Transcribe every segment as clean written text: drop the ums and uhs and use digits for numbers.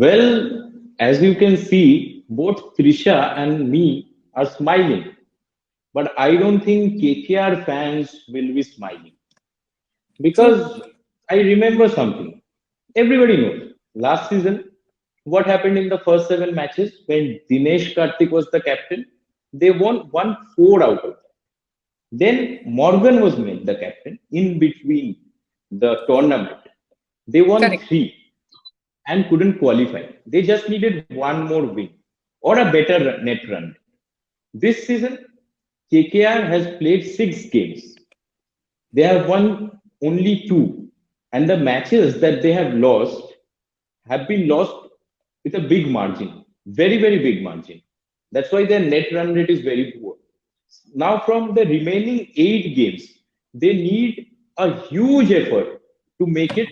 Well, as you can see, both Trisha and me are smiling, but I don't think KKR fans will be smiling True. because I remember something. Everybody knows last season what happened in the first seven matches when Dinesh Karthik was the captain. They won four out of that. Then Morgan was made the captain in between the tournament. They won Correct. three and couldn't qualify. They just needed one more win or a better net run. This season, KKR has played six games. They have won only two, and the matches that they have been lost with a big margin, very, very big margin. That's why their net run rate is very poor. Now, from the remaining eight games, they need a huge effort to make it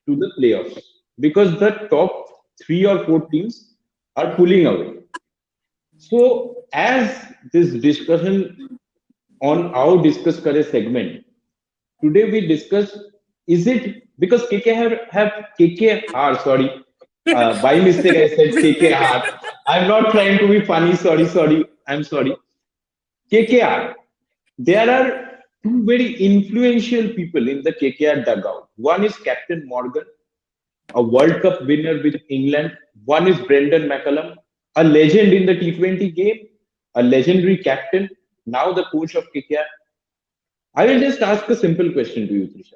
to the playoffs because the top three or four teams are pulling away. So, as this discussion on our Discuss Career segment, today we discuss is it because KKR, sorry, by mistake I said KKR. I'm not trying to be funny, sorry, I'm sorry. KKR, there are two very influential people in the KKR dugout. One is Captain Morgan, a World Cup winner with England. One is Brendan McCullum, a legend in the T20 game, a legendary captain, now the coach of KKR. I will just ask a simple question to you, Trisha.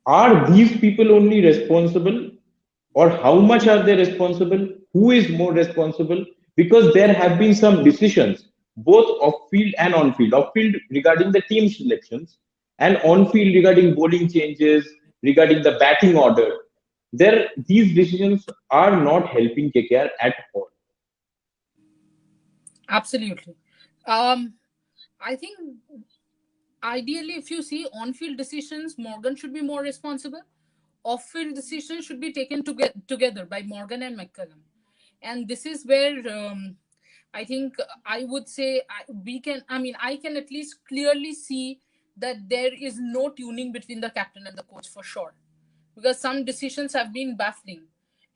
Are these people only responsible, or how much are they responsible? Who is more responsible? Because there have been some decisions, both off field and on field. Off field regarding the team selections, and on field regarding bowling changes, regarding the batting order. These decisions are not helping KKR at all. Absolutely. Um, I think ideally, if you see on-field decisions, Morgan should be more responsible. Off-field decisions should be taken together by Morgan and McCullum. And this is where I think I would say we can. I mean, I can at least clearly see that there is no tuning between the captain and the coach for sure, because some decisions have been baffling,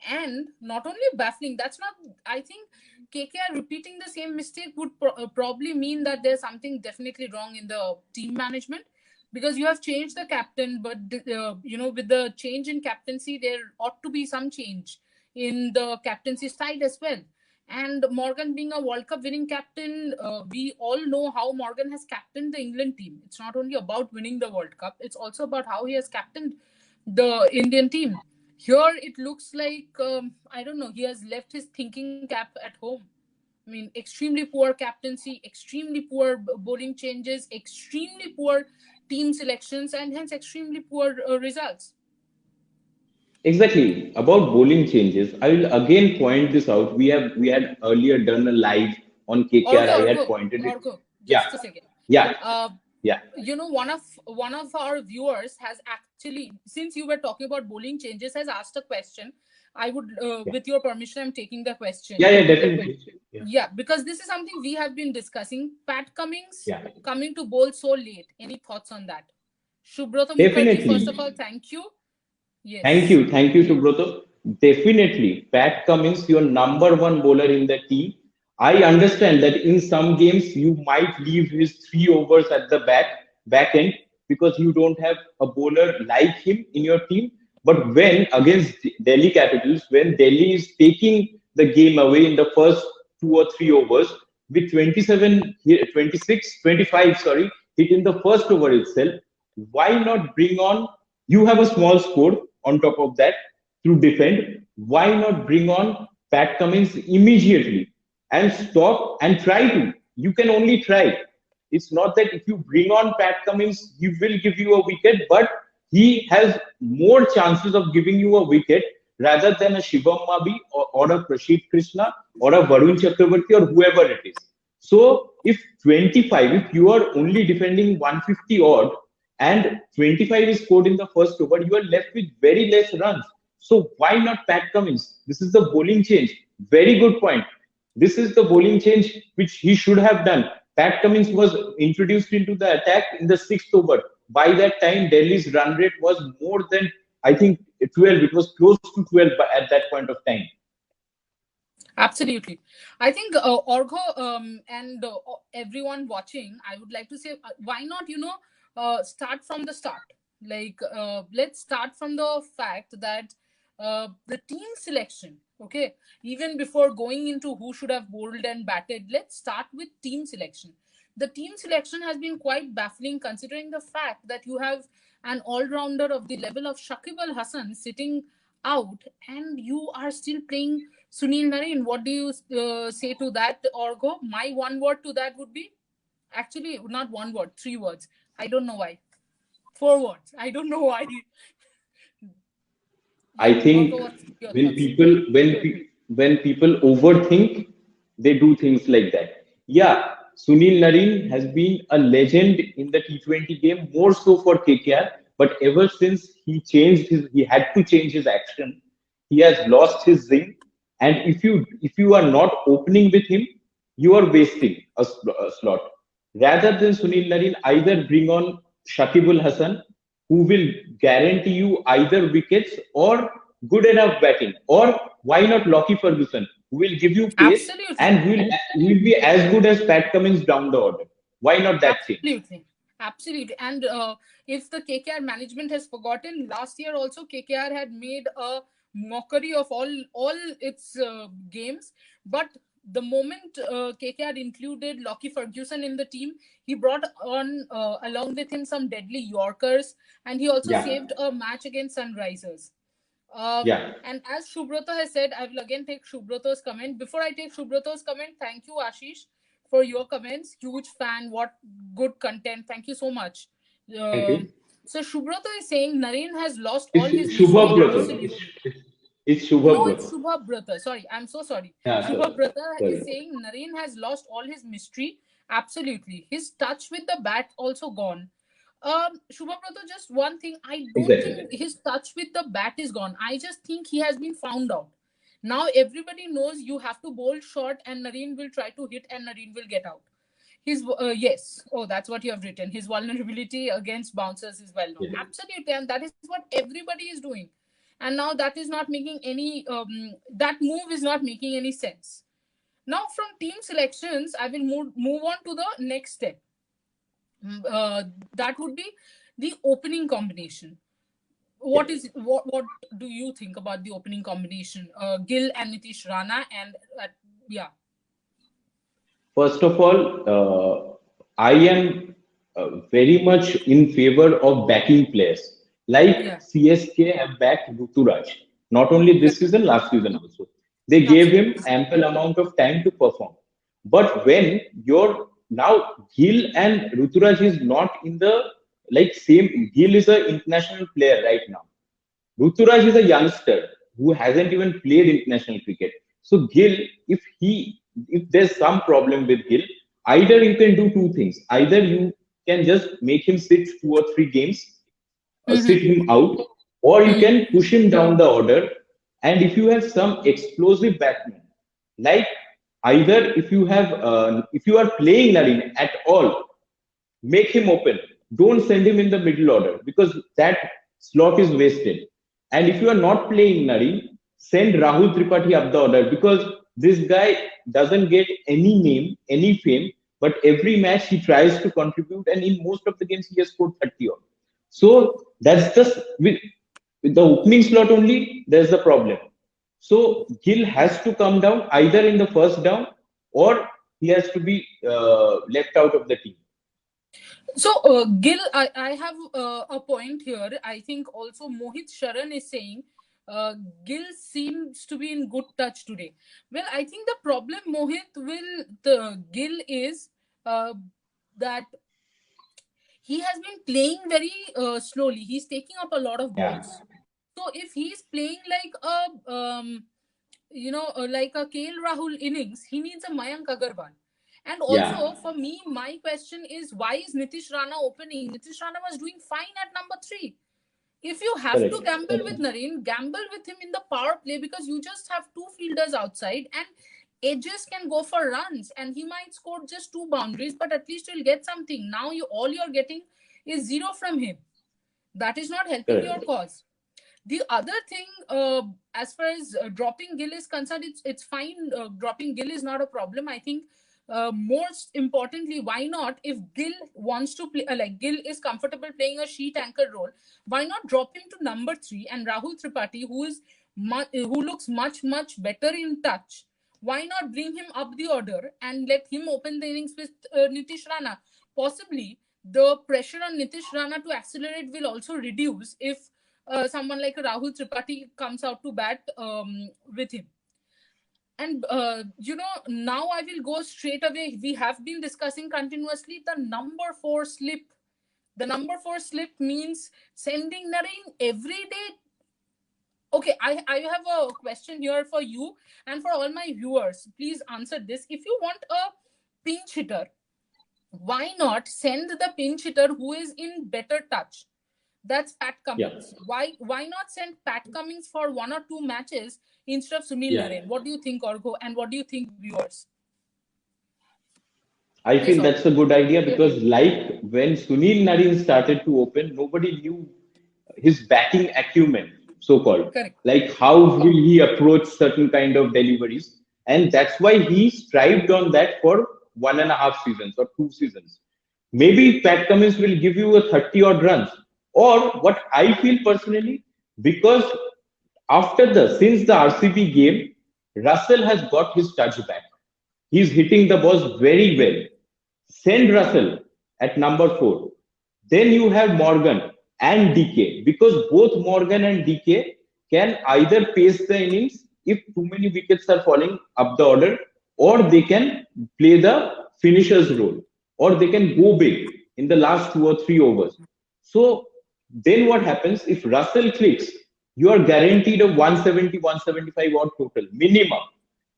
and not only baffling. That's not. I think KKR repeating the same mistake would probably mean that there's something definitely wrong in the team management, because you have changed the captain, but with the change in captaincy, there ought to be some change in the captaincy side as well. And Morgan being a World Cup winning captain, we all know how Morgan has captained the England team. It's not only about winning the World Cup, it's also about how he has captained the Indian team. Here it looks like, I don't know, he has left his thinking cap at home. I mean, extremely poor captaincy, extremely poor bowling changes, extremely poor team selections, and hence extremely poor results. Exactly. About bowling changes, I will again point this out. We had earlier done a live on KKR. Orgo, I had Orgo, pointed it. Orgo. Yeah, Just a second. yeah, Uh, yeah, one of our viewers has actually, since you were talking about bowling changes, has asked a question. I would, yeah, with your permission, I'm taking the yeah, question. yeah, definitely. Yeah, Yeah, because this is something we have been discussing. Pat Cummings yeah, coming to bowl so late. Any thoughts on that? Shubhrata Mukherjee, first of definitely. all, thank you. Yes. Thank you, Subroto. Definitely, Pat Cummins, your number one bowler in the team. I understand that in some games you might leave his three overs at the back end because you don't have a bowler like him in your team. But when against Delhi Capitals, when Delhi is taking the game away in the first two or three overs with 27, 26, 25, sorry, hit in the first over itself, why not bring on? You have a small score on top of that to defend. Why not bring on Pat Cummins immediately and stop and try to? You can only try. It's not that if you bring on Pat Cummins, he will give you a wicket, but he has more chances of giving you a wicket rather than a Shivam Mabi or a Prashid Krishna or a Varun Chakravarti or whoever it is. So if 25, if you are only defending 150 odd and 25 is scored in the first over, you are left with very less runs. So why not Pat Cummins? This is the bowling change. Very good point. This is the bowling change which he should have done. Pat Cummins was introduced into the attack in the sixth over. By that time, Delhi's run rate was more than I think 12. It was close to 12 at that point of time. Absolutely. I think Orgo and everyone watching, I would like to say, why not, start from the start? Like, let's start from the fact that the team selection, okay, even before going into who should have bowled and batted, let's start with team selection. The team selection has been quite baffling considering the fact that you have an all rounder of the level of Shakib Al Hasan sitting out and you are still playing Sunil Narine. What do you say to that, Orgo? My one word to that would be actually not one word, 3 words. I don't know why. 4 words. I don't know why. I Yeah, Orgo, think what's your when thoughts? people when people overthink, they do things like that. Yeah, Sunil Narine has been a legend in the T20 game, more so for KKR. But ever since he had to change his action. He has lost his zing, and if you are not opening with him, you are wasting a slot. Rather than Sunil Narine, either bring on Shakibul Hassan, who will guarantee you either wickets or good enough batting, or why not Lockie Ferguson, who will give you pace Absolutely. and who will be as good as Pat Cummins down the order. Why not that change? Absolutely. Absolutely. And if the KKR management has forgotten, last year also KKR had made a mockery of all its games. But the moment KKR included Lockie Ferguson in the team, he brought on along with him some deadly Yorkers, and he also Yeah, saved a match against Sunrisers. yeah. And as Shubhrata has said, I will again take Shubhrata's comment. Before I take Shubhrata's comment, thank you, Ashish, for your comments. Huge fan. What good content. Thank you so much. Thank Um, you. so Shubhrata is saying Naren has lost all his It's mystery. Shubha Brother. Absolutely. It's Shubha No, it's Brother. Shubha Brata. Sorry, I'm so sorry. Yeah, Shubha sorry. Brata is Sorry. saying Naren has lost all his mystery. Absolutely. His touch with the bat also gone. Shubha Brata, just one thing. I don't think Exactly. his touch with the bat is gone. I just think he has been found out. Now everybody knows you have to bowl short and Naren will try to hit and Naren will get out. His yes, oh, that's what you have written. His vulnerability against bouncers is well known. Yeah. Absolutely, and that is what everybody is doing. And now that is not making any. That move is not making any sense. Now, from team selections, I will move on to the next step. That would be the opening combination. Yeah. What do you think about the opening combination? Gill and Nitish Rana, and yeah, First of all, I am very much in favor of backing players. Like yeah, CSK have backed Ruturaj, not only this correct, season, last season also. They gave him absolutely. ample amount of time to perform. But when you're now Gill and Ruturaj is not in the like same. Gill is an international player right now. Ruturaj is a youngster who hasn't even played international cricket. So Gill, if there's some problem with Gill, either you can do two things. Either you can just make him sit 2 or 3 games, sit Mm-hmm. him out, or you Mm-hmm. can push him down the order. And if you have some explosive batsmen, like either if you are playing Nalin at all, make him open. Don't send him in the middle order because that slot is wasted. And if you are not playing Nari, send Rahul Tripathi up the order because this guy doesn't get any name, any fame, but every match he tries to contribute, and in most of the games he has scored 30 odd. So that's just with the opening slot only, there's the problem. So Gill has to come down either in the first down or he has to be left out of the team. So, Gil, I have a point here. I think also Mohit Sharan is saying Gil seems to be in good touch today. Well, I think the problem, Mohit, will the Gil is uh, that he has been playing very slowly. He's taking up a lot of Yeah. balls. So if he's playing like like a KL Rahul innings, he needs a Mayank Agarwal. And Yeah, also, for me, my question is why is Nitish Rana opening? Nitish Rana was doing fine at number 3. If you have to correct. gamble with Nareen, gamble with him in the power play because you just have two fielders outside and edges can go for runs and he might score just 2 boundaries, but at least you'll get something. Now all you're getting is zero from him. That is not helping your Correct. cause. The other thing, as far as dropping Gill is concerned, it's fine. Dropping Gill is not a problem. I think most importantly, why not, if Gill wants to play, like Gill is comfortable playing a sheet anchor role, why not drop him to number three, and Rahul Tripathi, who looks much better in touch, why not bring him up the order and let him open the innings with Nitish Rana? Possibly the pressure on Nitish Rana to accelerate will also reduce if someone like Rahul Tripathi comes out to bat with him. And now I will go straight away. We have been discussing continuously the number four slip. The number four slip means sending Narine every day. Okay, I have a question here for you and for all my viewers. Please answer this. If you want a pinch hitter, why not send the pinch hitter who is in better touch? That's Pat Yeah, Cummins. Why not send Pat Cummins for one or two matches instead of Sunil yeah. Narine? What do you think, Orgo? And what do you think, viewers? I Yes, feel Orgo. that's a good idea because, like when Sunil Narine started to open, nobody knew his batting acumen, so called. Correct. Like, how will he approach certain kind of deliveries? And that's why he strived on that for 1.5 seasons or 2 seasons. Maybe Pat Cummins will give you a 30 odd runs. Or what I feel personally, because since the RCB game, Russell has got his touch back. He's hitting the balls very well. Send Russell at number four. Then you have Morgan and DK because both Morgan and DK can either pace the innings if too many wickets are falling up the order, or they can play the finisher's role, or they can go big in the last 2 or 3 overs. So then what happens if Russell clicks? You are guaranteed a 170, 175 odd total minimum.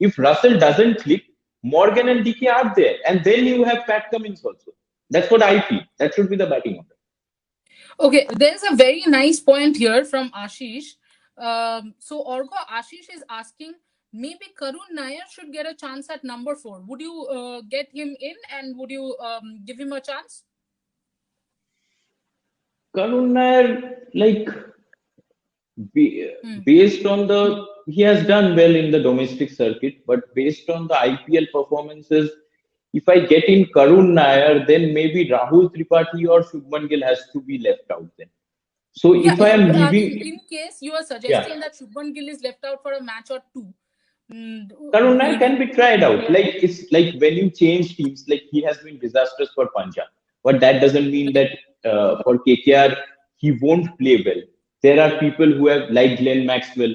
If Russell doesn't click, Morgan and DK are there, and then you have Pat Cummins also. That's what I feel. That should be the batting order. Okay, there's a very nice point here from Ashish. So, Orgo, Ashish is asking, maybe Karun Nair should get a chance at number four. Would you get him in, and would you give him a chance? Karun Nair, like Hmm. based on he has done well in the domestic circuit, but based on the IPL performances, if I get in Karun Nair, then maybe Rahul Tripathi or Shubman Gill has to be left out then. So Yeah, if I am leaving, in case you are yeah, suggesting that Shubman Gill is left out for a match or two, Karun Nair maybe. can be tried out. Like it's like when you change teams, like he has been disastrous for Punjab, but that doesn't mean that for KKR he won't play well. There are people who have like Glenn Maxwell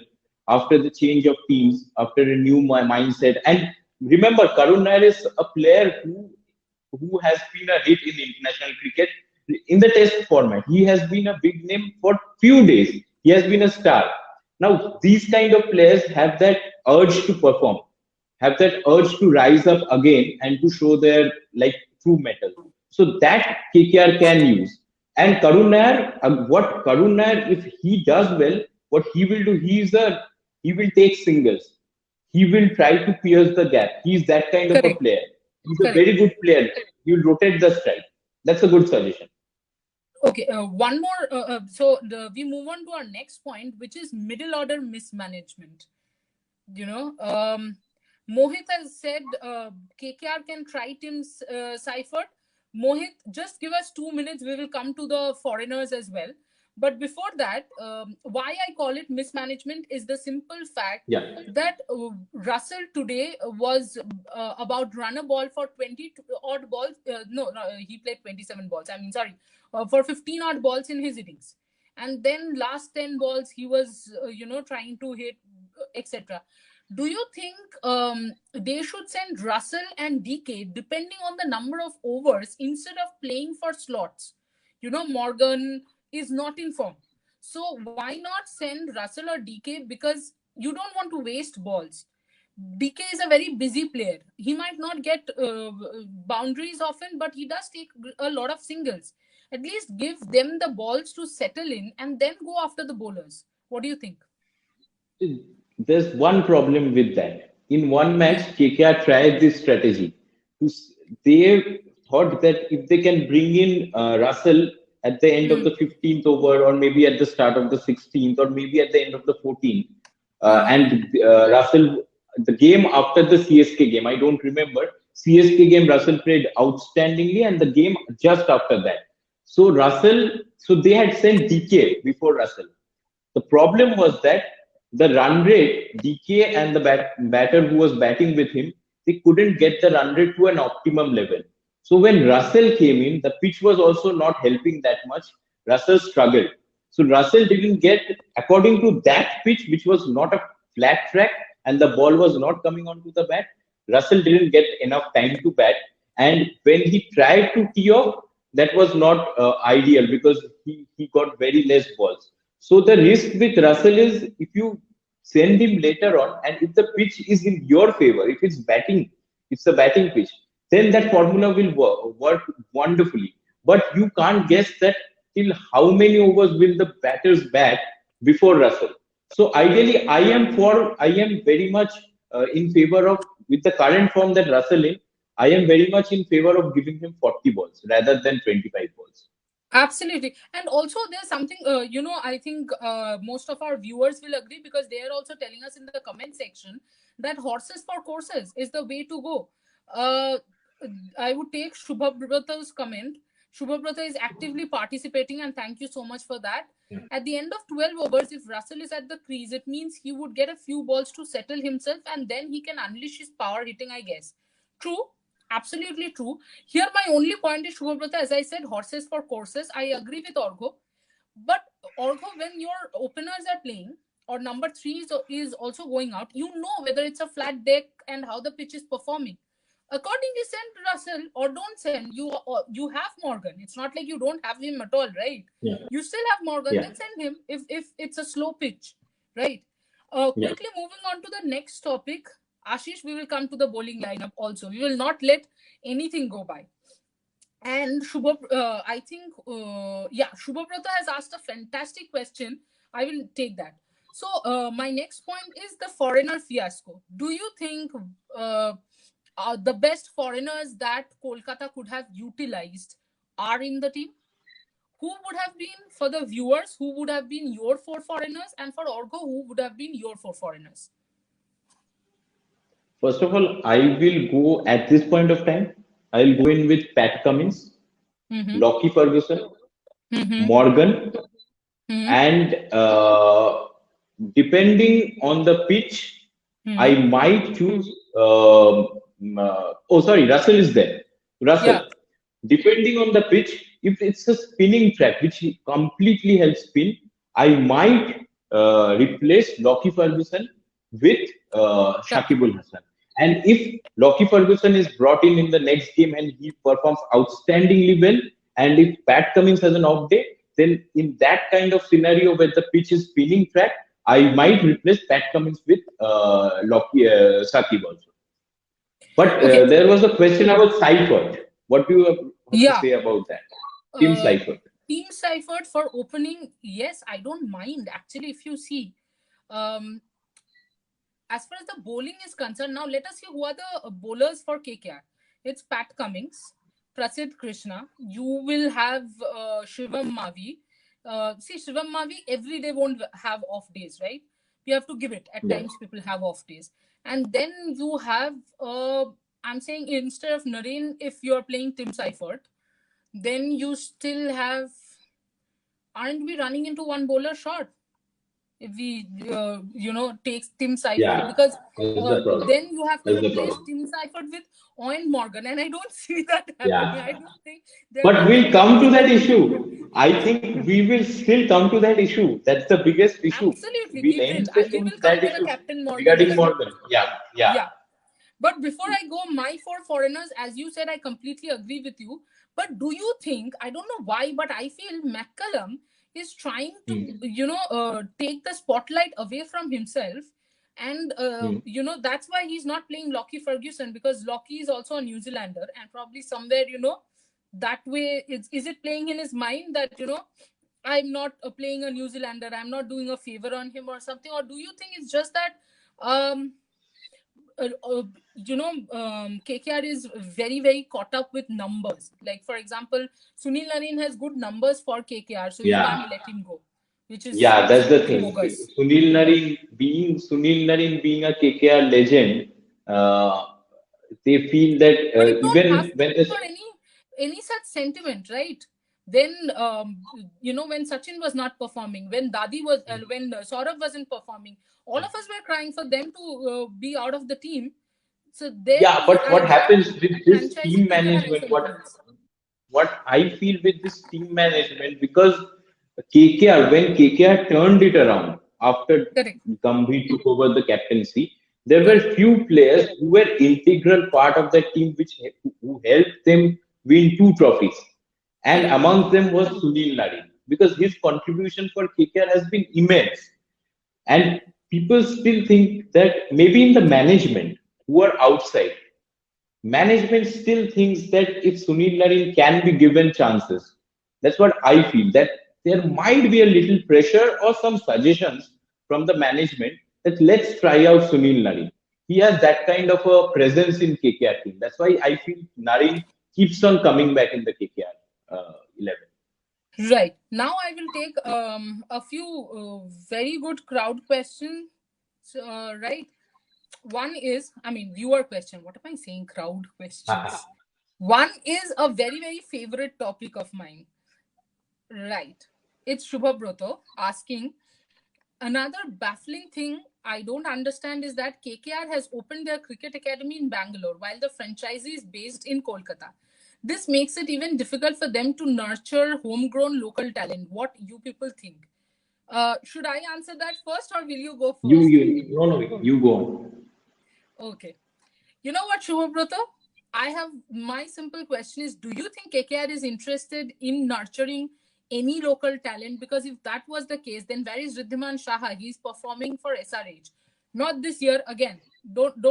after the change of teams, after a new mindset. And remember, Karun Nair is a player who has been a hit in international cricket in the test format. He has been a big name for few days. He has been a star. Now, these kind of players have that urge to perform, have that urge to rise up again and to show their like true metal. So that KKR can use. And Karun Nair, what Karun Nair, if he does well, what he will do, he will take singles. He will try to pierce the gap. He's that kind of a Correct, player. He's a correct. very good player. He will rotate the strike. That's a good suggestion. Okay, one more. We move on to our next point, which is middle order mismanagement. You know, Mohit has said KKR can try Tim Seifert. Mohit, just give us 2 minutes. We will come to the foreigners as well. But before that, why I call it mismanagement is the simple fact Yeah. that Russell today was about run a ball for 20 odd balls. No, he played 27 balls. I mean, sorry, for 15 odd balls in his innings. And then last 10 balls, he was, trying to hit, etc. Do you think they should send Russell and DK depending on the number of overs instead of playing for slots? Morgan is not in form. So why not send Russell or DK? Because you don't want to waste balls. DK is a very busy player. He might not get boundaries often, but he does take a lot of singles. At least give them the balls to settle in and then go after the bowlers. What do you think? There's one problem with that. In one match, Hmm. KKR tried this strategy. They thought that if they can bring in Russell at the end of Hmm. the 15th over, or maybe at the start of the 16th, or maybe at the end of the 14th. Hmm. And Russell, the game after the CSK game, I don't remember. CSK game, Russell played outstandingly, and the game just after that. So they had sent DK before Russell. The problem was that the run rate, DK and the batter who was batting with him, they couldn't get the run rate to an optimum level. So when Russell came in, the pitch was also not helping that much. Russell struggled. So Russell didn't get, according to that pitch, which was not a flat track and the ball was not coming onto the bat, Russell didn't get enough time to bat. And when he tried to tee off, that was not ideal because he got very less balls. So the risk with Russell is if you send him later on, and if the pitch is in your favor, if it's batting, it's a batting pitch, then that formula will work wonderfully. But you can't guess that till how many overs will the batters bat before Russell. So ideally, I am very much in favor of with the current form that Russell in. I am very much in favor of giving him 40 balls rather than 25 balls. Absolutely. And also, there's something, I think most of our viewers will agree because they are also telling us in the comment section that horses for courses is the way to go. Uh, I would take Shubhabrata's comment. Shubhabrata is actively participating, and thank you so much for that. At the end of 12 overs, if Russell is at the crease, it means he would get a few balls to settle himself and then he can unleash his power hitting, I guess. True, absolutely true. Here, my only point is Shubhabrata, as I said, horses for courses. I agree with Orgo. But Orgo, when your openers are playing or number three is also going out, you know whether it's a flat deck and how the pitch is performing. Accordingly, send Russell or don't send. You have Morgan. It's not like you don't have him at all, right? Yeah, You still have Morgan. yeah, Then send him if it's a slow pitch, right? yeah. Quickly moving on to the next topic, Ashish. We will come to the bowling lineup also. We will not let anything go by. And I think, Shubhabrata has asked a fantastic question. I will take that. So, my next point is the foreigner fiasco. Do you think the best foreigners that Kolkata could have utilized are in the team? Who would have been, for the viewers, who would have been your four foreigners, and for Orgo, who would have been your four foreigners? First of all, I will go at this point of time. I'll go in with Pat Cummins, Mm-hmm. Lockie Ferguson, Mm-hmm. Morgan, Mm-hmm. and depending on the pitch, I Mm-hmm. might choose. Russell is there. Russell, Yeah. depending on the pitch, if it's a spinning track which completely helps spin, I might replace Lockie Ferguson with Shakib. Shakibul Hassan. And if Lockie Ferguson is brought in the next game and he performs outstandingly well, and if Pat Cummins has an off day, then in that kind of scenario where the pitch is spinning track, I might replace Pat Cummins with Sakib also. But Okay. there was a question about Seifert. What do you have to Yeah. say about that? Tim uh, Seifert. Team Seifert for opening, yes, I don't mind actually. If you see, um, as far as the bowling is concerned, now let us see who are the bowlers for KKR. It's Pat Cummings, Prasidh Krishna. You will have Shivam Mavi. See, Shivam Mavi every day won't have off days, right? We have to give it. At Yeah. times, people have off days, and then you have. I'm saying instead of Naren, if you're playing Tim Seifert, then you still have, aren't we running into one bowler short if we take Tim Seifert, Yeah. because That's the problem. then you have to That's the replace problem. Tim Seifert with Owen Morgan, and I don't see that happening. Yeah. I don't think they're But going to we'll make come this to that happen. issue. I think we will still come to that issue. That's the biggest issue. Absolutely, We'll we will. insist We on will come that to the issue Captain Morgan regarding issue. Morgan. Yeah. Yeah. Yeah. But before I go, my four foreigners, as you said, I completely agree with you. But do you think, I don't know why, but I feel McCullum is trying to, Hmm. take the spotlight away from himself. And, Hmm. that's why he's not playing Lockie Ferguson, because Lockie is also a New Zealander. And probably somewhere, that way, is it playing in his mind that, I'm not playing a New Zealander, I'm not doing a favor on him or something? Or do you think it's just that, um, KKR is very, very caught up with numbers. Like, for example, Sunil Narine has good numbers for KKR, so you Yeah, can't let him go, which is yeah, that's the thing. bogus. Sunil Narine being a KKR legend, they feel that But you don't have even to when go this, for any such sentiment, right? Then when Sachin was not performing, when Dadi was, when Saurabh wasn't performing, all of us were crying for them to be out of the team. So there, yeah, but I what don't happens think with the this franchisee team cricket has management? influence. What I feel with this team management, because when KKR turned it around after Correct. Gambhir took over the captaincy, there were Correct. few players who were integral part of the team, who helped them win two trophies, and Correct. amongst them was Sunil Narine, because his contribution for KKR has been immense. And people still think that maybe in the management who are outside, management still thinks that if Sunil Narine can be given chances, that's what I feel. That there might be a little pressure or some suggestions from the management that let's try out Sunil Narine. He has that kind of a presence in KKR team. That's why I feel Narine keeps on coming back in the KKR 11. Right. Now I will take a few very good crowd questions. Right. One is, I mean, viewer question. What am I saying? Crowd questions. One is a very, very favorite topic of mine. Right. It's Shubhabroto asking, another baffling thing I don't understand is that KKR has opened their cricket academy in Bangalore while the franchisee is based in Kolkata. This makes it even difficult for them to nurture homegrown local talent. What you people think? Should I answer that first or will you go first? No, no, you go on. Okay. You know what, Shubhabrata? I have my simple question is, do you think KKR is interested in nurturing any local talent? Because if that was the case, then where is Riddhiman Shaha? He's performing for SRH. Not this year again. Don't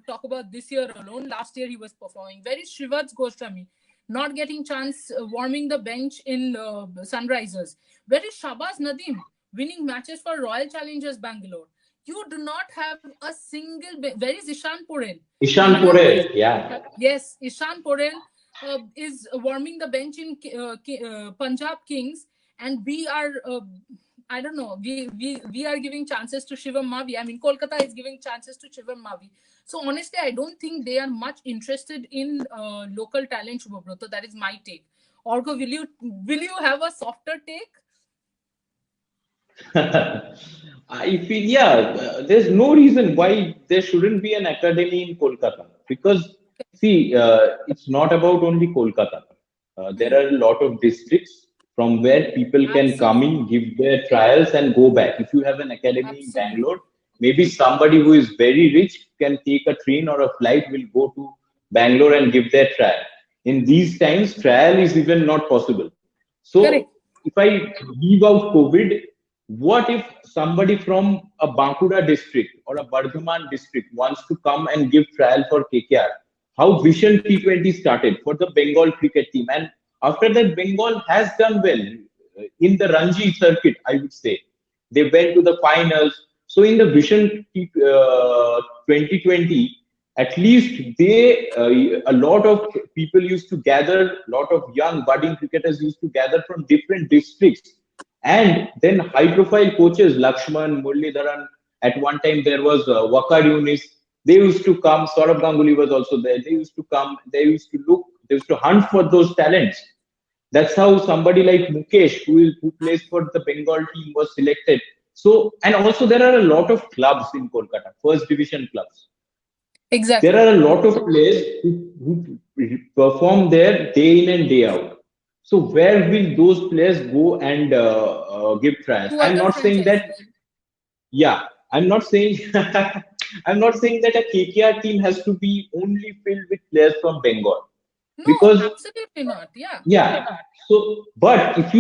talk about this year alone. Last year he was performing. Where is Shrivatz Goswami? Not getting chance warming the bench in Sunrisers. Where is Shabaz Nadim winning matches for Royal Challengers Bangalore? You do not have a single. Where is Ishan Porel? Ishan Indian Porel, boys. yeah. Yes, Ishan Porel is warming the bench in Punjab Kings, and we are. I don't know. We are giving chances to Shivam Mavi. I mean, Kolkata is giving chances to Shivam Mavi. So honestly, I don't think they are much interested in local talent. Shubhabroto. That is my take. Orko, will you have a softer take? I feel, yeah, there's no reason why there shouldn't be an academy in Kolkata, because see, it's not about only Kolkata. There Hmm. are a lot of districts from where people can come in, Absolutely. give their trials, and go back. If you have an academy in Absolutely. Bangalore, maybe somebody who is very rich can take a train or a flight, will go to Bangalore and give their trial. In these times, trial is even not possible. So Correct. if I leave out COVID, what if somebody from a Bankura district or a Bardhaman district wants to come and give trial for KKR? How Vision T20 started for the Bengal cricket team. And after that, Bengal has done well in the Ranji circuit, I would say. They went to the finals. So in the Vision 2020, at least a lot of people used to gather, a lot of young budding cricketers used to gather from different districts, and then high profile coaches, Lakshman, Muralidharan, at one time there was Wakar Yunis, they used to come. Saurabh Ganguly was also there. They used to come, they used to hunt for those talents. That's how somebody like Mukesh, who plays for the Bengal team, was selected. So, and also there are a lot of clubs in Kolkata, first division clubs. There Exactly. are a lot of players who perform there day in and day out. So where will those players go and give trials? To I'm other not saying that. franchises. Yeah, I'm not saying. I'm not saying that a KKR team has to be only filled with players from Bengal, No, because absolutely not. Yeah. yeah. So, but if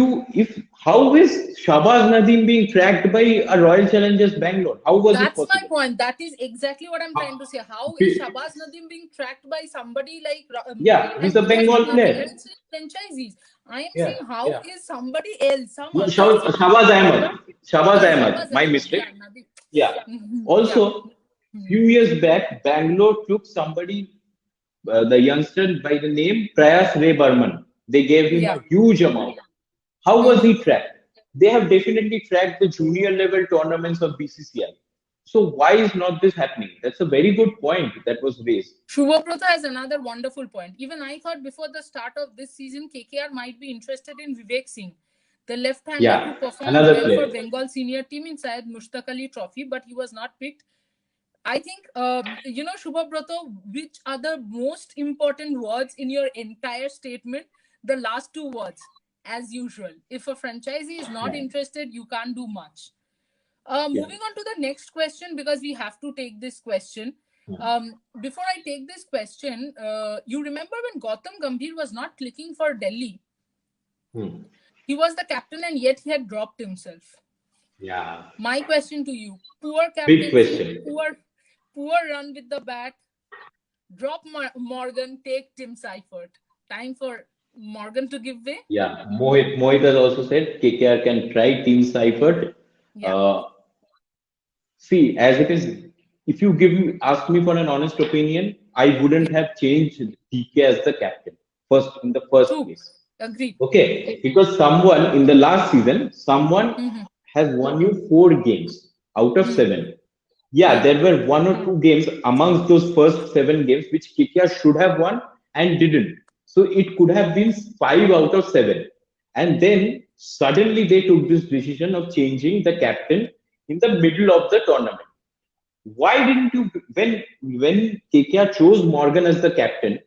how is Shabaz Nadim being tracked by a Royal Challengers Bangalore? How was it That's my possible? point. That is exactly what I'm trying to say. How is Be- Shabaz Nadim being tracked by somebody like, Yeah, he's and a he has Bengal got nothing player. against his franchisees. I am Yeah, saying, how yeah. is somebody else, some No, other city? Shabaz Ahmed. Shabaz Sorry, Ahmed. Shabaz My Ahmed. mistake. Yeah, Nadim. Yeah. Mhm. Yeah. Also, Few Hmm. years back, Bangalore took somebody, the youngster by the name Prayas Ray Burman. They gave him Yeah. a huge amount. How was Hmm. he tracked? They have definitely tracked the junior level tournaments of BCCI. So why is not this happening? That's a very good point that was raised. Shubhabrata has another wonderful point. Even I thought before the start of this season, KKR might be interested in Vivek Singh, the left-hander who Yeah, performed another well for player. Bengal senior team in Syed Mushtaq Ali Trophy, but he was not picked. I think, Shubhabrata, which are the most important words in your entire statement? The last two words, as usual. If a franchisee is not Yeah. interested, you can't do much. Yeah. Moving on to the next question, because we have to take this question. Before I take this question, you remember when Gautam Gambhir was not clicking for Delhi? Hmm. He was the captain and yet he had dropped himself. Yeah. My question to you: poor Big captaincy, question. poor run with the bat. Drop Morgan, take Tim Seifert. Time for Morgan to give way. Yeah. Mohit has also said KKR can try Team Seifert. Yeah. Uh, See, as it is, if you ask me for an honest opinion, I Yeah. wouldn't have changed DK as the captain first in the first True. place. Agreed. Okay, because someone in the last season, someone Mm-hmm. has won you 4 games out of Mm-hmm. 7. Yeah, Mm-hmm. there were 1 or 2 games amongst those first 7 games which KKR should have won and didn't. So it could have been 5 out of 7. And then suddenly they took this decision of changing the captain in the middle of the tournament. Why didn't you when KKR chose Morgan as the captain?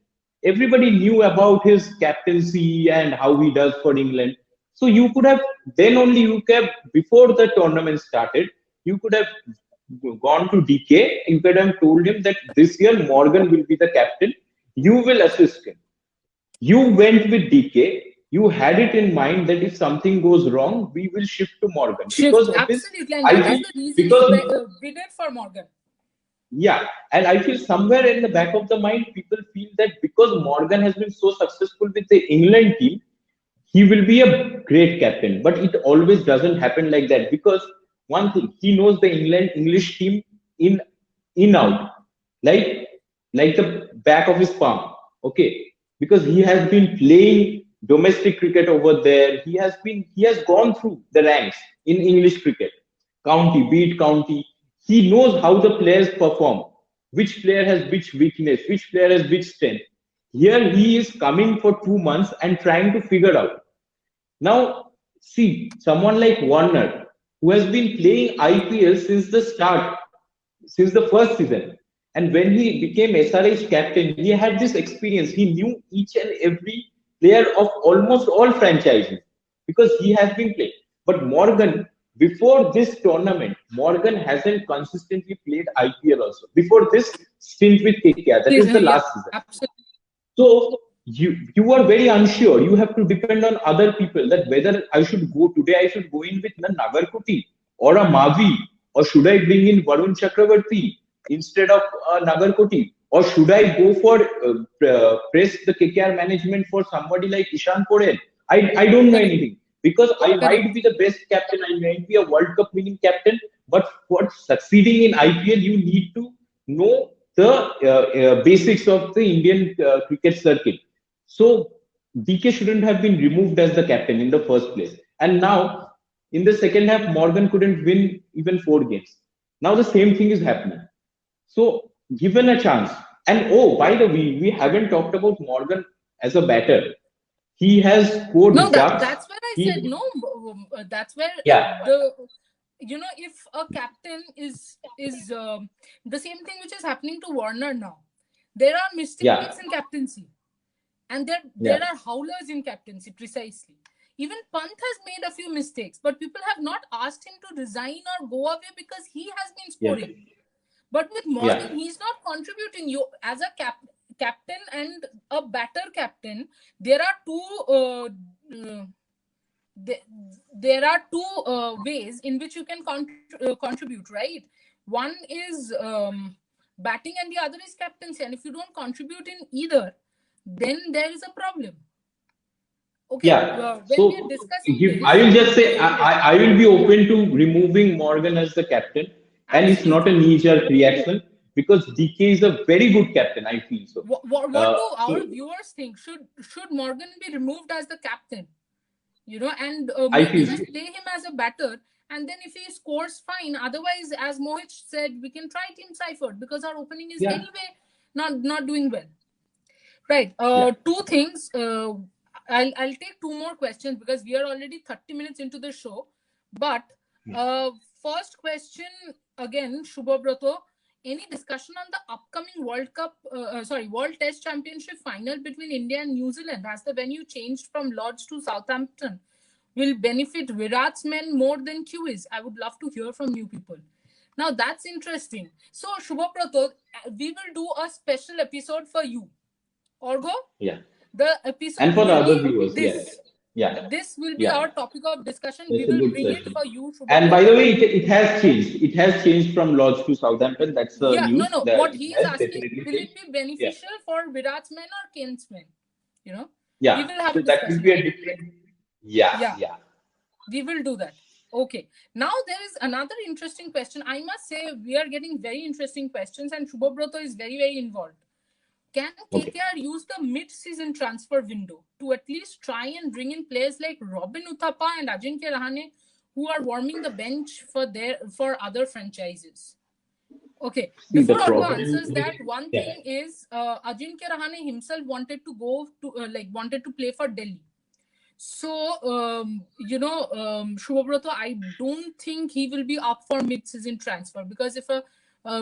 Everybody knew about his captaincy and how he does for England. So you could have then only you could have before the tournament started, you could have gone to DK. You could have told him that this year Morgan will be the captain. You will assist him. You went with DK. You had it in mind that if something goes wrong, we will shift to Morgan Shift. because of his. Absolutely. And I that feel is the reason you because bid it for Morgan. yeah, and I feel somewhere in the back of the mind, people feel that because Morgan has been so successful with the England team, he will be a great captain. But it always doesn't happen like that because one thing, he knows the England English team in out, like like the back of his palm. Okay, because he has been playing domestic cricket over there. He has gone through the ranks in English cricket, county, beat county. He knows how the players perform, which player has which weakness, which player has which strength. Here he is coming for 2 months and trying to figure out. Now, see, someone like Warner, who has been playing IPL since the start, since the first season, and when he became SRH captain, he had this experience. He knew each and every player of almost all franchises because he has been playing. But Morgan, before this tournament, Morgan hasn't consistently played IPL also. Before this stint with KKR, that is the Yeah, last season. absolutely. So you are very unsure. You have to depend on other people that whether I should go today, I should go in with the Nagarkoti or a Mavi, or should I bring in Varun Chakravarti instead of Nagarkoti, or should I go for press the KKR management for somebody like Ishan Porel? I don't know Correct. anything because I might Correct. be the best captain. I might be a World Cup winning captain, but for succeeding in IPL, you need to know the basics of the Indian cricket circuit. So DK shouldn't have been removed as the captain in the first place. And now in the second half, Morgan couldn't win even 4 games. Now the same thing is happening. So given a chance, and oh, by the way, we haven't talked about Morgan as a batter. He has No, scored ducks. that's where I said He no. That's where yeah if a captain is the same thing which is happening to Warner now. There are mistakes yeah in captaincy, and there yeah are howlers in captaincy precisely. Even Pant has made a few mistakes, but people have not asked him to resign or go away because he has been yeah scoring. But with Morgan, yeah he's not contributing. You as a captain and a batter captain, there are there, there are two ways in which you can contribute, right? One is batting and the other is captaincy, and if you don't contribute in either, then there is a problem. Okay, yeah. when we are So discussing if, I this, will just say I will be open to removing Morgan as the captain, and it's not a absolutely. knee-jerk reaction. because DK is a very good captain. I feel so. What do So our viewers think? Should Morgan be removed as the captain? And I maybe feel just play him as a batter, and then if he scores, fine. Otherwise, as Mohit said, we can try Team Seifert because our opening is yeah, anyway not doing well. Right. yeah, Two things. I'll take two more questions because we are already 30 minutes into the show. But first question again, Shubhabrato. Any discussion on the upcoming World Test Championship final between India and New Zealand? Has the venue changed from Lords to Southampton? Will benefit Virat's men more than Kiwis? I would love to hear from you people. Now that's interesting. So Shubhabrato, we will do a special episode for you. Orgo, yeah. the And episode for the will other be viewers, yeah, this. yeah, This will be yeah. our topic of discussion. We That's a will good bring it session. for you, And by the Shubhabrato. way, it has changed. It has changed from Lodge to Southampton. That's the Yeah, no, news. no. That What it he is has asking, definitely will it changed. be Yeah, beneficial for Virat's men or Kane's men? You know, we yeah. will have So a that will discussion be on a that. different. Yeah, Yeah, yeah. we will do that. Okay. Now there is another interesting question. I must say we are getting very interesting questions, and Shubhabrato is very, very involved. Can Okay. KKR use the mid-season transfer window to at least try and bring in players like Robin Uthappa and Ajinkya Rahane, who are warming the bench for other franchises? Okay, See the before Orgo problem answers with that, one yeah. thing is Ajinkya Rahane himself wanted to play for Delhi. So, Shubhabrato, I don't think he will be up for mid-season transfer because if a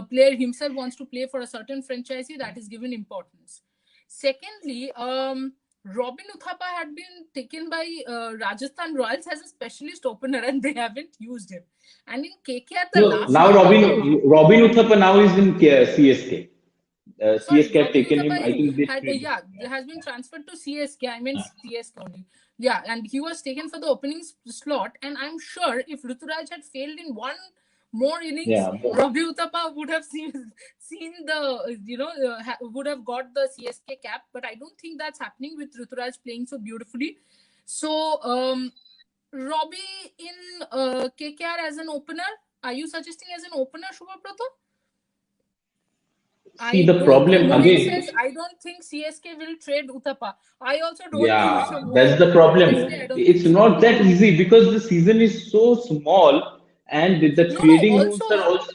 player himself wants to play for a certain franchisee, that is given importance. Secondly, Robin Uthappa had been taken by Rajasthan Royals as a specialist opener and they haven't used him. And in KKR, the No, last now time they Robin Uthappa now is in CSK. sorry, CSK have Robin taken him. I Uthappa think they had traded. Yeah. has been transferred to CSK. I mean CSK only. Yeah, and he was taken for the opening slot. And I'm sure if Ruturaj had failed in one more innings, Yeah. Robin Uthappa would have seen the would have got the CSK cap. But I don't think that's happening with Ruturaj playing so beautifully. So Robbie in KKR as an opener. Are you suggesting as an opener, Shubhabrato? See I the don't think problem Mohit again. says I don't think CSK will trade Uthappa. I also don't think Yeah, so, that's Mohit. the problem. Honestly, I don't think It's so. not that easy because the season is so small and the No, no. trading Also, rules are also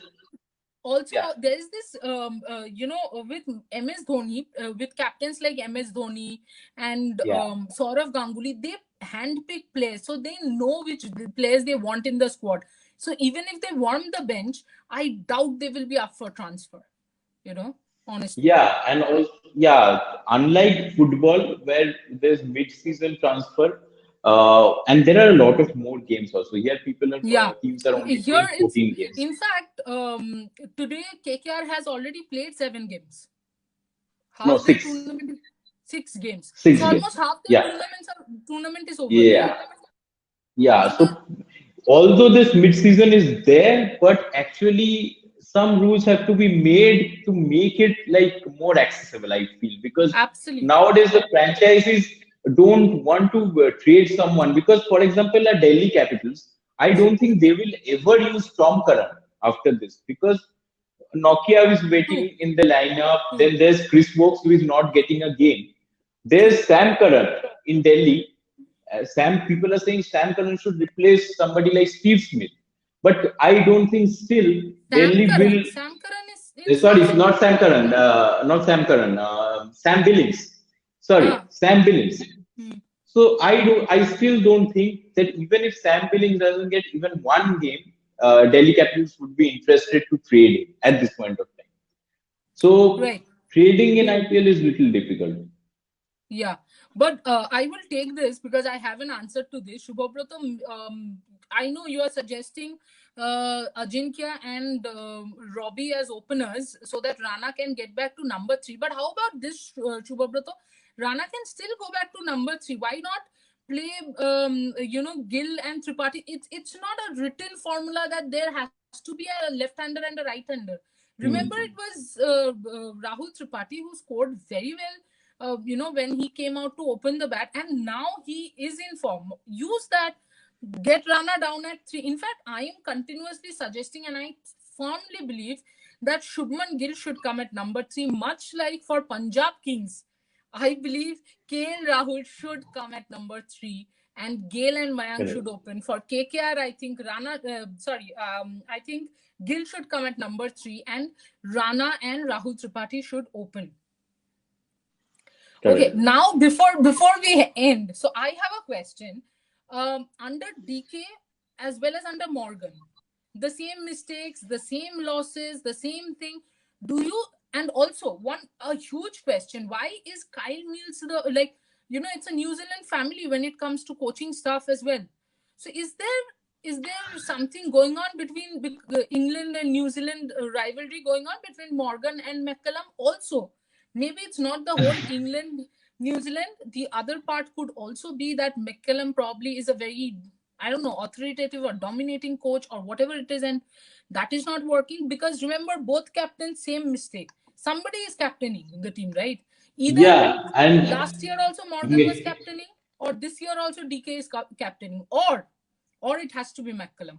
also yeah, there is this with MS Dhoni, with captains like MS Dhoni and yeah. Saurav Ganguly, they handpick players, so they know which players they want in the squad. So even if they warm the bench, I doubt they will be up for transfer. You know, honestly. Yeah, and also yeah, unlike football where there's mid-season transfer, and there are a lot of more games also. Here, Yeah, teams are only here playing it's 14 games. in fact today KKR has already played 7 games. No, Half their six, tournament, 6 games. six So almost games. half their Yeah, tournament is over, right? yeah. Yeah, So so the although this mid-season is there, but actually some rules have to be made to make it like more accessible, I feel, because absolutely nowadays the franchises don't want to trade someone because, for example, the Delhi Capitals, I don't think they will ever use Tom Curran after this because Nokia is true, waiting in the lineup. true, Then there's Chris Wokes who is not getting a game. true. There's Sam Curran in Delhi. People are saying Sam Curran should replace somebody like Steve Smith, but I don't think still Delhi will. Sam Karan is in Sorry, CSK. not Sam Curran, not Sam Curran, Sam Billings. Sorry, Ah, Sam Billings. hmm. So I still don't think that even if Sam Billings doesn't get even one game, Delhi Capitals would be interested to trade him at this point of time. So Right. trading in IPL is little difficult. Yeah, but I will take this because I have an answer to this. Shubhabrato, I know you are suggesting Ajinkya and Robbie as openers so that Rana can get back to number 3. But how about this, Shubhabrato? Rana can still go back to number 3. Why not play, Gill and Tripathi? It's not a written formula that there has to be a left-hander and a right-hander. Remember, it Hmm. was Rahul Tripathi who scored very well when he came out to open the bat, and now he is in form. Use that, get Rana down at 3. In fact, I am continuously suggesting, and I firmly believe that Shubman Gill should come at number 3, much like for Punjab Kings. I believe KL Rahul should come at number 3, and Gale and Mayank Correct. should open. For KKR, I think I think Gill should come at number 3, and Rana and Rahul Tripathi should open. Okay, Correct. now before we end, so I have a question. Under DK as well as under Morgan, the same mistakes, the same losses, the same thing. Do you? And also a huge question: why is Kyle Mills it's a New Zealand family when it comes to coaching staff as well? So is there something going on between England and New Zealand rivalry going on between Morgan and McCullum also? Maybe it's not the whole England New Zealand. The other part could also be that McCullum probably is a very, I don't know, authoritative or dominating coach or whatever it is, and that is not working. Because remember, both captains, same mistake. Somebody is captaining the team, right? Either Yeah, and last year also Morgan was captaining, or this year also DK is captaining, or it has to be McCullum.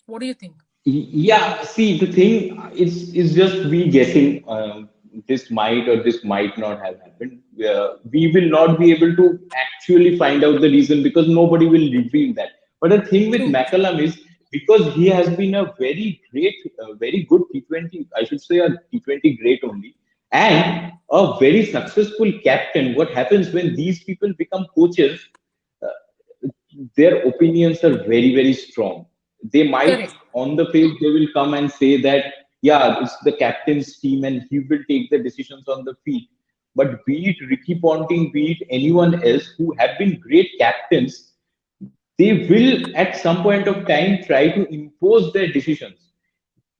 What do you think? yeah, see, the thing is just we guessing. This might or this might not have happened. We will not be able to actually find out the reason because nobody will reveal that. But the thing with True. McCullum is because he has been a very great, very good T20. I should say a T20 great only, and a very successful captain. What happens when these people become coaches? Their opinions are very very strong. They might Correct. on the field they will come and say that yeah, it's the captain's team and he will take the decisions on the field. But be it Ricky Ponting, be it anyone else who have been great captains, they will at some point of time try to impose their decisions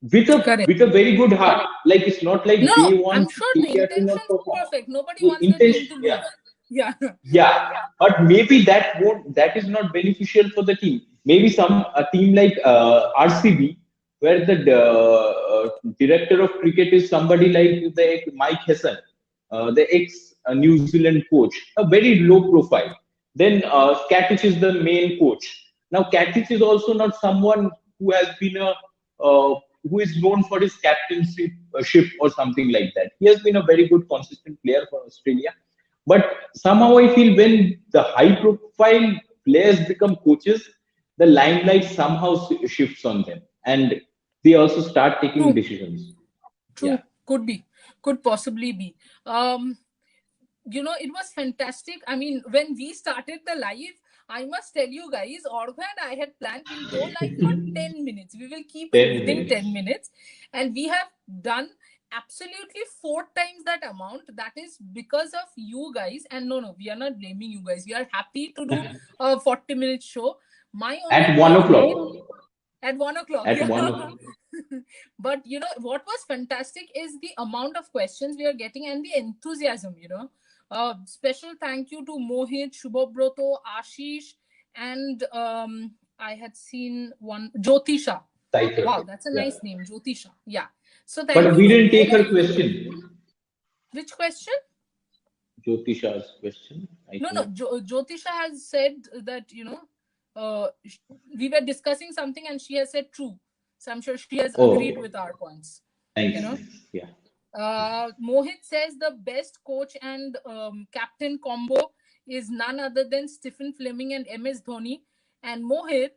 with a Correct. very good heart. Like it's not like No, they no, I'm want sure the KKR to not intentions perform. are perfect. Nobody The wants the team intention, to yeah. lose. Yeah. Yeah, but maybe that is not beneficial for the team. Maybe some a team like RCB, where the director of cricket is somebody like the Mike Hesson, the ex New Zealand coach, a very low profile. Then Katic is the main coach. Now Katic is also not someone who has been a who is known for his captainship ship or something like that. He has been a very good consistent player for Australia, but somehow I feel when the high profile players become coaches, the limelight somehow shifts on them and they also start taking True. decisions. Yeah. True. Could be. Could possibly be. It was fantastic. I mean, when we started the live, I must tell you guys, Org and I had planned we'll go live for 10 minutes. We will keep it 10 within 10 minutes. minutes. And we have done absolutely 4 times that amount. That is because of you guys. And no, we are not blaming you guys. We are happy to do a 40-minute show. My only At 1 point o'clock. at 1 o'clock, At 1 yeah. o'clock. But what was fantastic is the amount of questions we are getting and the enthusiasm. Special thank you to Mohit, Shubhabroto, Ashish, and I had seen one Jyotisha. Wow, Cycle. that's a Yeah. nice name, Jyotisha. Yeah. So thank But you we to didn't take all her of you. question. Which question? Jyotisha's question, I No, think. Jyotisha has said that, we were discussing something and she has said true. So I'm sure she has agreed Oh, with our points. nice, You know, nice. Yeah. Mohit says the best coach and captain combo is none other than Stephen Fleming and MS Dhoni. And Mohit,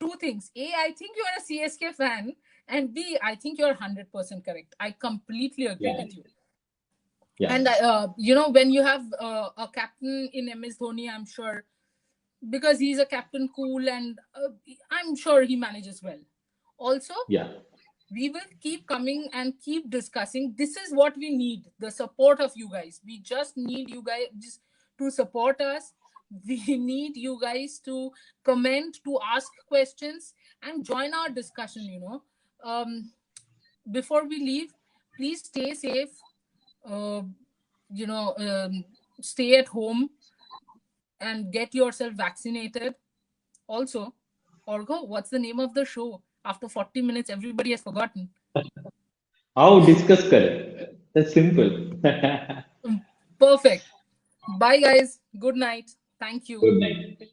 two things. A, I think you are a CSK fan. And B, I think you're 100% correct. I completely agree Yeah. with you. Yeah. And, when you have a captain in MS Dhoni, I'm sure, because he's a captain cool and I'm sure he manages well. Also, Yeah. we will keep coming and keep discussing. This is what we need, the support of you guys. We just need you guys just to support us. We need you guys to comment, to ask questions, and join our discussion. Before we leave, please stay safe. uh, you know Stay at home and get yourself vaccinated. Also, Orgo, what's the name of the show? After 40 minutes, everybody has forgotten. How discuss kare? That's simple. Perfect. Bye, guys. Good night. Thank you. Good night.